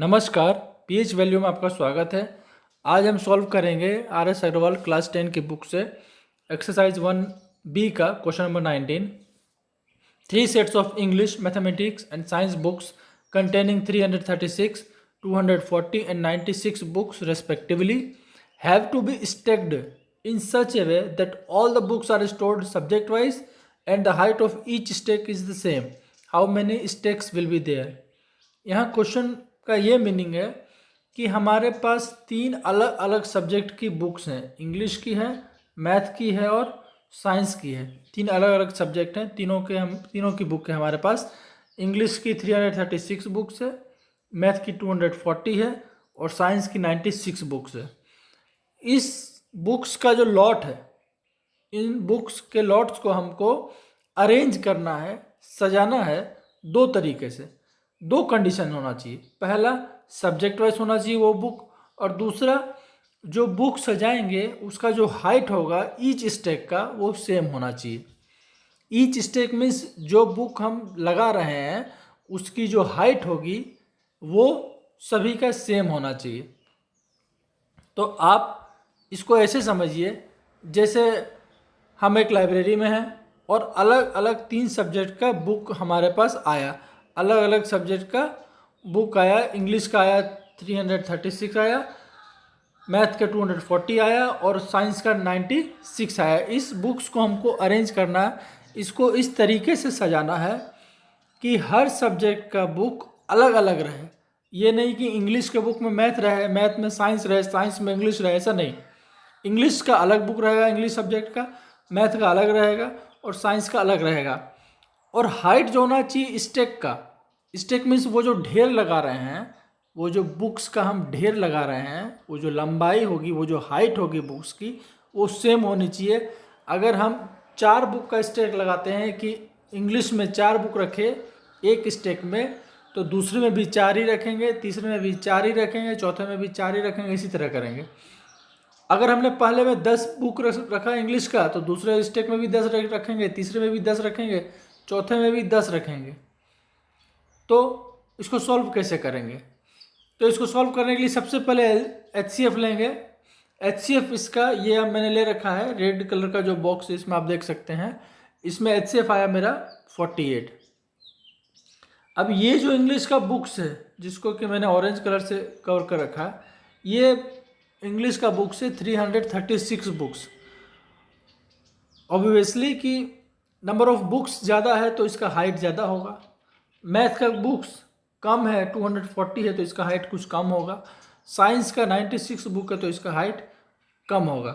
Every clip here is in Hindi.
नमस्कार, पीएच वैल्यू में आपका स्वागत है। आज हम सॉल्व करेंगे आर.एस. अग्रवाल क्लास 10 की बुक से एक्सरसाइज 1B का question number 19। 3 sets of English, mathematics and science books containing 336, 240 and 96 books respectively have to be stacked in such a way that all the books are stored subject wise and the height of each stack is the same. How many stacks will be there? यहाँ क्वेश्चन का ये मीनिंग है कि हमारे पास तीन अलग अलग सब्जेक्ट की बुक्स हैं। इंग्लिश की है, मैथ की है और साइंस की है। तीन अलग अलग सब्जेक्ट हैं, तीनों की बुक है हमारे पास। इंग्लिश की 336 बुक्स है, मैथ की 240 है और साइंस की 96 बुक्स है। इस बुक्स का जो लॉट है, इन बुक्स के लॉट्स को हमको अरेंज करना है, सजाना है दो तरीके से। दो कंडीशन होना चाहिए। पहला, सब्जेक्ट वाइज होना चाहिए वो बुक, और दूसरा, जो बुक सजाएंगे उसका जो हाइट होगा ईच स्टेक का वो सेम होना चाहिए। ईच स्टेक मीन्स जो बुक हम लगा रहे हैं उसकी जो हाइट होगी वो सभी का सेम होना चाहिए। तो आप इसको ऐसे समझिए जैसे हम एक लाइब्रेरी में हैं और अलग अलग तीन सब्जेक्ट का बुक हमारे पास आया। अलग अलग सब्जेक्ट का बुक आया। इंग्लिश का आया 336 आया, मैथ का 240 आया और साइंस का 96 आया। इस बुक्स को हमको अरेंज करना है, इसको इस तरीके से सजाना है कि हर सब्जेक्ट का बुक अलग अलग रहे। ये नहीं कि इंग्लिश के बुक में मैथ रहे, मैथ में साइंस रहे, साइंस में इंग्लिश रहे, ऐसा नहीं। इंग्लिश का अलग बुक रहेगा इंग्लिश सब्जेक्ट का, मैथ का अलग रहेगा और साइंस का अलग रहेगा। और हाइट जो होना चाहिए स्टेक का, स्टेक मीन्स वो जो ढेर लगा रहे हैं, वो जो बुक्स का हम ढेर लगा रहे हैं, वो जो लंबाई होगी, वो जो हाइट होगी बुक्स की, वो सेम होनी चाहिए। अगर हम 4 बुक का स्टेक लगाते हैं कि इंग्लिश में 4 बुक रखे एक स्टेक में, तो दूसरे में भी 4 ही रखेंगे, तीसरे में भी 4 ही रखेंगे, चौथे में भी 4 ही रखेंगे, इसी तरह करेंगे। अगर हमने पहले में 10 बुक रखा इंग्लिश का, तो दूसरे स्टेक में भी 10 रखेंगे, तीसरे में भी 10 रखेंगे, चौथे में भी 10 रखेंगे। तो इसको सॉल्व कैसे करेंगे? तो इसको सॉल्व करने के लिए सबसे पहले HCF लेंगे। HCF इसका ये मैंने ले रखा है, रेड कलर का जो बॉक्स है इसमें आप देख सकते हैं। इसमें HCF आया मेरा 48। अब ये जो इंग्लिश का बुक्स है जिसको कि मैंने ऑरेंज कलर से कवर कर रखा है, ये इंग्लिश का बुक्स है 336 बुक्स। ऑब्वियसली कि नंबर ऑफ बुक्स ज़्यादा है तो इसका हाइट ज़्यादा होगा। मैथ का बुक्स कम है, 240 है, तो इसका हाइट कुछ कम होगा। साइंस का 96 बुक है तो इसका हाइट कम होगा।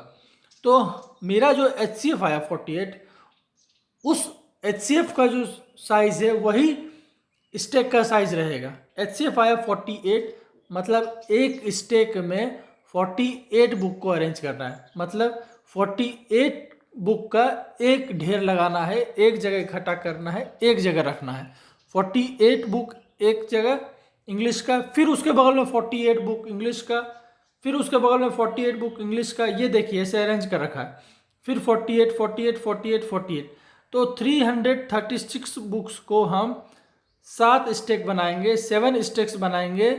तो मेरा जो HCF आया 48, उस HCF का जो साइज़ है वही स्टेक का साइज रहेगा। HCF आया 48, मतलब एक स्टेक में 48 बुक को अरेंज करना है। मतलब 48 बुक का एक ढेर लगाना है, एक जगह इकट्ठा करना है, एक जगह रखना है। 48 बुक एक जगह इंग्लिश का, फिर उसके बगल में 48 बुक इंग्लिश का, फिर उसके बगल में 48 बुक इंग्लिश का। ये देखिए ऐसे अरेंज कर रखा है। फिर 48 48 48 48, तो 336 बुक्स को हम 7 स्टेक बनाएंगे, 7 स्टेक्स बनाएंगे,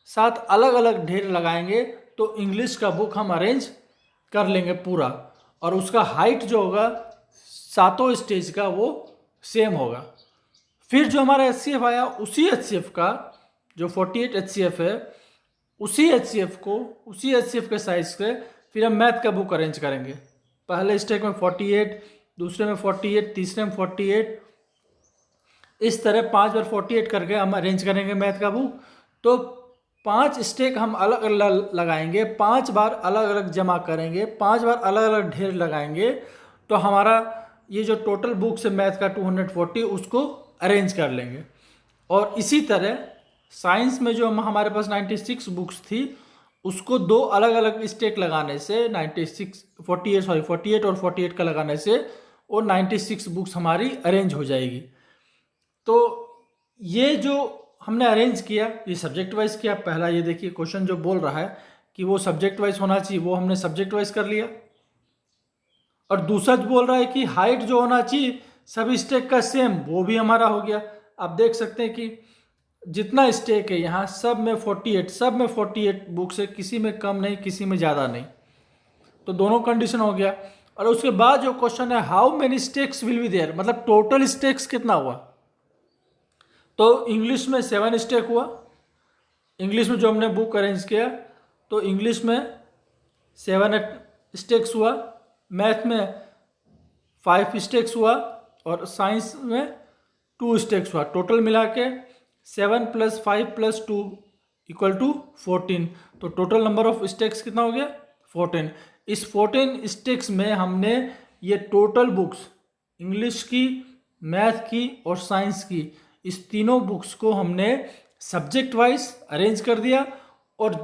7 अलग अलग ढेर लगाएंगे, तो इंग्लिश का बुक हम अरेंज कर लेंगे पूरा। और उसका हाइट जो होगा सातों स्टेज का वो सेम होगा। फिर जो हमारा HCF आया, उसी HCF का जो 48 HCF है, उसी HCF के साइज से फिर हम मैथ का बुक अरेंज करेंगे। पहले स्टेक में 48, दूसरे में 48, तीसरे में 48, इस तरह 5 बार 48 करके हम अरेंज करेंगे मैथ का बुक। तो 5 स्टेक हम अलग अलग लगाएंगे, 5 बार अलग अलग जमा करेंगे, 5 बार अलग अलग ढेर लगाएंगे, तो हमारा ये जो टोटल बुक्स है मैथ का 240, उसको अरेंज कर लेंगे। और इसी तरह साइंस में जो हमारे पास 96 बुक्स थी, उसको 2 अलग अलग स्टेक लगाने से 48 और 48 का लगाने से वो 96 बुक्स हमारी अरेंज हो जाएगी। तो ये जो हमने अरेंज किया, ये सब्जेक्ट वाइज किया। पहला ये देखिए क्वेश्चन जो बोल रहा है कि वो सब्जेक्ट वाइज होना चाहिए, वो हमने सब्जेक्ट वाइज कर लिया। और दूसरा जो बोल रहा है कि हाइट जो होना चाहिए सभी स्टेक का सेम, वो भी हमारा हो गया। आप देख सकते हैं कि जितना स्टेक है यहाँ सब में 48, सब में 48 बुक्स है, किसी में कम नहीं, किसी में ज़्यादा नहीं। तो दोनों कंडीशन हो गया। और उसके बाद जो क्वेश्चन है how many stakes will be there, मतलब टोटल स्टेक्स कितना हुआ। तो इंग्लिश में 7 स्टेक हुआ, इंग्लिश में जो हमने बुक अरेंज किया तो इंग्लिश में 7 स्टेक्स हुआ, मैथ में 5 स्टेक्स हुआ और साइंस में 2 स्टेक्स हुआ। टोटल मिला के 7 + 5 + 2 = 14। तो टोटल नंबर ऑफ स्टेक्स कितना हो गया 14। इस 14 स्टेक्स में हमने ये टोटल बुक्स इंग्लिश की, मैथ की और साइंस की, इस तीनों बुक्स को हमने सब्जेक्ट वाइज अरेंज कर दिया और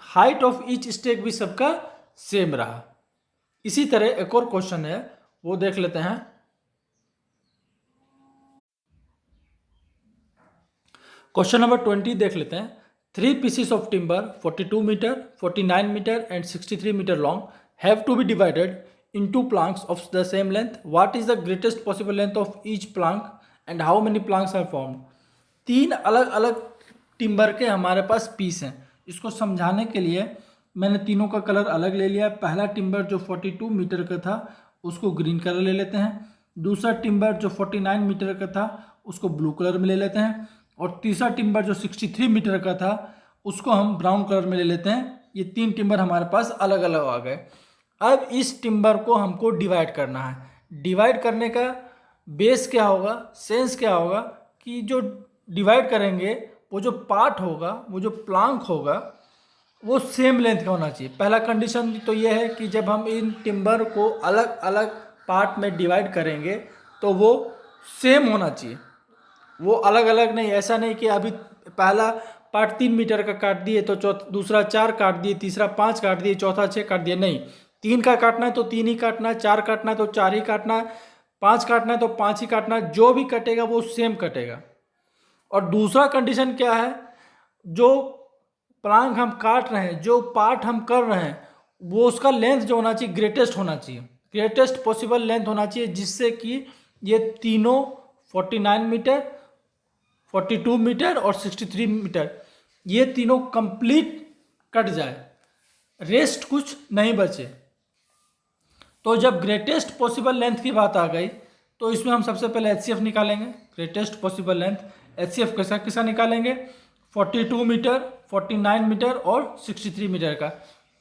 हाइट ऑफ ईच स्टेक भी सबका सेम रहा। इसी तरह एक और क्वेश्चन है वो देख लेते हैं। क्वेश्चन नंबर 20 देख लेते हैं। 3 pieces of timber 42 meter, 49 meter and 63 meter long have to be divided into planks of the same length. What is the greatest possible length of each plank and how many planks are formed? 3 अलग अलग टिम्बर के हमारे पास पीस हैं। इसको समझाने के लिए मैंने तीनों का कलर अलग ले लिया। पहला टिम्बर जो 42 मीटर का था उसको ग्रीन कलर ले लेते हैं, दूसरा टिम्बर जो 49 मीटर का था उसको ब्लू कलर में ले लेते हैं और तीसरा टिम्बर जो 63 मीटर का था उसको हम ब्राउन कलर में ले लेते हैं। ये 3 टिम्बर हमारे पास अलग अलग आ गए। अब इस टिम्बर को हमको डिवाइड करना है। डिवाइड करने का बेस क्या होगा, सेंस क्या होगा कि जो डिवाइड करेंगे वो जो पार्ट होगा, वो जो प्लांक होगा वो सेम लेंथ का होना चाहिए। पहला कंडीशन तो ये है कि जब हम इन टिम्बर को अलग अलग पार्ट में डिवाइड करेंगे तो वो सेम होना चाहिए, वो अलग अलग नहीं। ऐसा नहीं कि अभी पहला पार्ट 3 मीटर का काट दिए तो दूसरा 4 काट दिए, तीसरा 5 काट दिए, चौथा 6 काट दिए, नहीं। 3 का काटना है तो 3 ही काटना है, 4 काटना है तो 4 ही काटना है, 5 काटना है तो 5 ही काटना है। जो भी कटेगा वो सेम कटेगा। और दूसरा कंडीशन क्या है, जो प्लांक हम काट रहे हैं, जो पार्ट हम कर रहे हैं, वो उसका लेंथ जो होना चाहिए ग्रेटेस्ट होना चाहिए, ग्रेटेस्ट पॉसिबल लेंथ होना चाहिए, जिससे कि ये तीनों 49 मीटर, 42 मीटर और 63 मीटर ये तीनों कंप्लीट कट जाए, रेस्ट कुछ नहीं बचे। तो जब ग्रेटेस्ट पॉसिबल लेंथ की बात आ गई तो इसमें हम सबसे पहले HCF निकालेंगे। ग्रेटेस्ट पॉसिबल लेंथ HCF कैसा कैसा निकालेंगे, 42 मीटर, 49 मीटर और 63 मीटर का।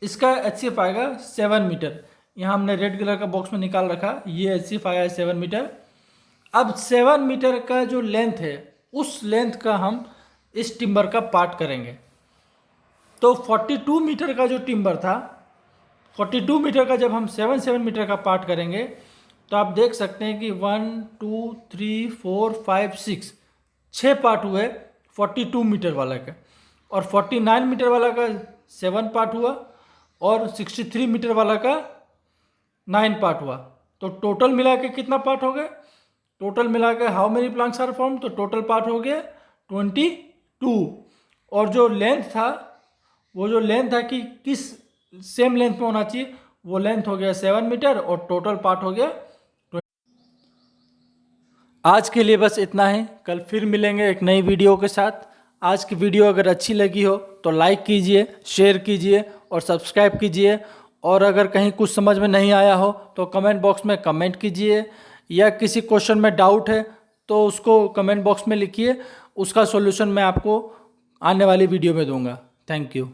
इसका HCF आएगा 7 मीटर। यहाँ हमने रेड कलर का बॉक्स में निकाल रखा, ये HCF आया है 7 मीटर। अब 7 मीटर का जो लेंथ है उस लेंथ का हम इस टिम्बर का पार्ट करेंगे। तो 42 मीटर का जो टिम्बर था, 42 मीटर का जब हम 7 मीटर का पार्ट करेंगे तो आप देख सकते हैं कि 1 2 3 4 5 6 पार्ट हुए 42 मीटर वाला का, और 49 मीटर वाला का 7 पार्ट हुआ और 63 मीटर वाला का 9 पार्ट हुआ। तो टोटल मिला के कितना पार्ट हो गए, टोटल मिला के how many planks are form, तो टोटल पार्ट हो गया 22। और जो लेंथ था, वो जो लेंथ था कि किस सेम लेंथ में होना चाहिए, वो लेंथ हो गया 7 मीटर और टोटल पार्ट हो गया 20। आज के लिए बस इतना ही, कल फिर मिलेंगे एक नई वीडियो के साथ। आज की वीडियो अगर अच्छी लगी हो तो लाइक कीजिए, शेयर कीजिए और सब्सक्राइब कीजिए। और अगर कहीं कुछ समझ में नहीं आया हो तो कमेंट बॉक्स में कमेंट कीजिए, या किसी क्वेश्चन में डाउट है तो उसको कमेंट बॉक्स में लिखिए, उसका सॉल्यूशन मैं आपको आने वाली वीडियो में दूंगा। Thank you.